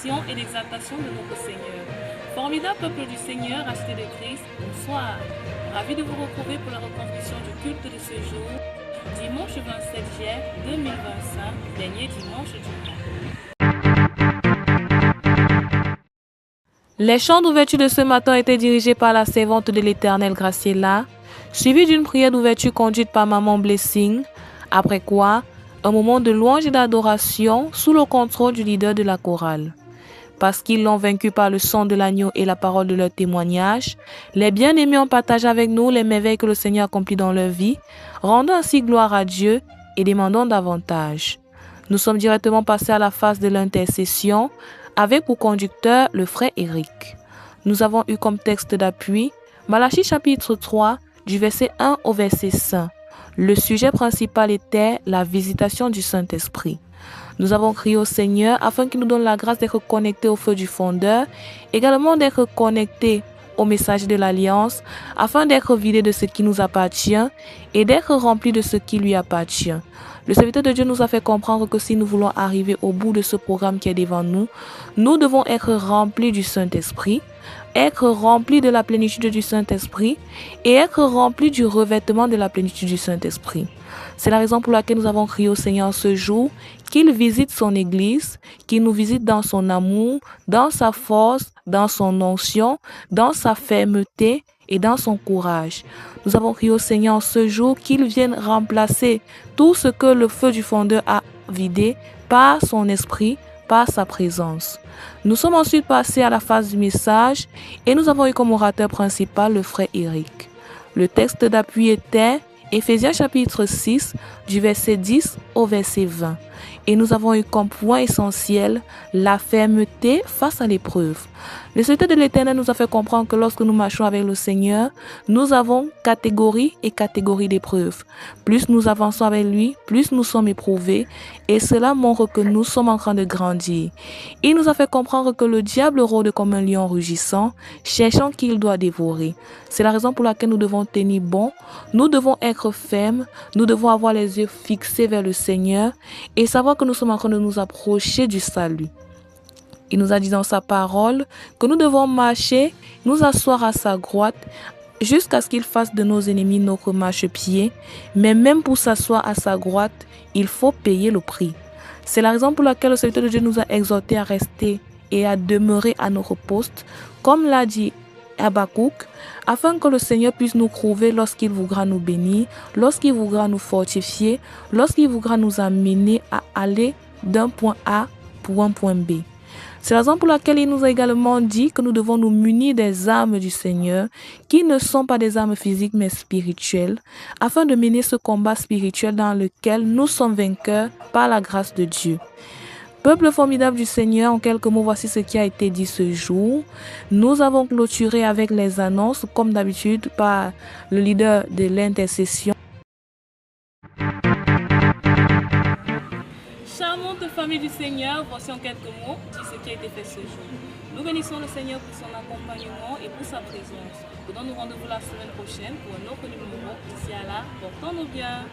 d'adoration et d'exaltation de notre Seigneur. Formidable peuple du Seigneur, acheté de Christ, bonsoir. Ravi de vous retrouver pour la reconstruction du culte de ce jour, dimanche 27 juillet 2025, dernier dimanche du mois. Les chants d'ouverture de ce matin étaient dirigés par la servante de l'Éternel Graciela, suivis d'une prière d'ouverture conduite par Maman Blessing, après quoi, un moment de louange et d'adoration sous le contrôle du leader de la chorale. Parce qu'ils l'ont vaincu par le sang de l'agneau et la parole de leur témoignage, les bien-aimés ont partagé avec nous les merveilles que le Seigneur accomplit dans leur vie, rendant ainsi gloire à Dieu et demandant davantage. Nous sommes directement passés à la phase de l'intercession, avec pour conducteur le frère Éric. Nous avons eu comme texte d'appui Malachie chapitre 3, du verset 1 au verset 5. Le sujet principal était la visitation du Saint-Esprit. Nous avons crié au Seigneur afin qu'il nous donne la grâce d'être connectés au feu du fondeur, également d'être connectés au message de l'Alliance, afin d'être vidés de ce qui nous appartient et d'être remplis de ce qui lui appartient. Le serviteur de Dieu nous a fait comprendre que si nous voulons arriver au bout de ce programme qui est devant nous, nous devons être remplis du Saint-Esprit, être remplis de la plénitude du Saint-Esprit et être remplis du revêtement de la plénitude du Saint-Esprit. C'est la raison pour laquelle nous avons crié au Seigneur ce jour qu'il visite son Église, qu'il nous visite dans son amour, dans sa force, dans son onction, dans sa fermeté et dans son courage. Nous avons crié au Seigneur ce jour qu'il vienne remplacer tout ce que le feu du fondeur a vidé par son esprit, par sa présence. Nous sommes ensuite passés à la phase du message et nous avons eu comme orateur principal le frère Éric. Le texte d'appui était Éphésiens chapitre 6, du verset 10 au verset 20. Et nous avons eu comme point essentiel la fermeté face à l'épreuve. Le Seigneur de l'Éternel nous a fait comprendre que lorsque nous marchons avec le Seigneur, nous avons catégorie et catégorie d'épreuves. Plus nous avançons avec lui, plus nous sommes éprouvés, et cela montre que nous sommes en train de grandir. Il nous a fait comprendre que le diable rôde comme un lion rugissant, cherchant qui il doit dévorer. C'est la raison pour laquelle nous devons tenir bon, nous devons être fermes, nous devons avoir les yeux fixés vers le Seigneur et savoir que nous sommes en train de nous approcher du salut. Il nous a dit dans sa parole que nous devons marcher, nous asseoir à sa droite, jusqu'à ce qu'il fasse de nos ennemis notre marchepied. Mais même pour s'asseoir à sa droite, il faut payer le prix. C'est la raison pour laquelle le serviteur de Dieu nous a exhortés à rester et à demeurer à notre poste, comme l'a dit Habakkuk, afin que le Seigneur puisse nous trouver lorsqu'il voudra nous bénir, lorsqu'il voudra nous fortifier, lorsqu'il voudra nous amener à aller d'un point A pour un point B. C'est la raison pour laquelle il nous a également dit que nous devons nous munir des armes du Seigneur, qui ne sont pas des armes physiques mais spirituelles, afin de mener ce combat spirituel dans lequel nous sommes vainqueurs par la grâce de Dieu. Peuple formidable du Seigneur, en quelques mots, voici ce qui a été dit ce jour. Nous avons clôturé avec les annonces, comme d'habitude, par le leader de l'intercession. Charmante famille du Seigneur, voici en quelques mots ce qui a été fait ce jour. Nous bénissons le Seigneur pour son accompagnement et pour sa présence. Nous donnons rendez-vous la semaine prochaine pour un autre numéro. D'ici à là, portons-nous bien.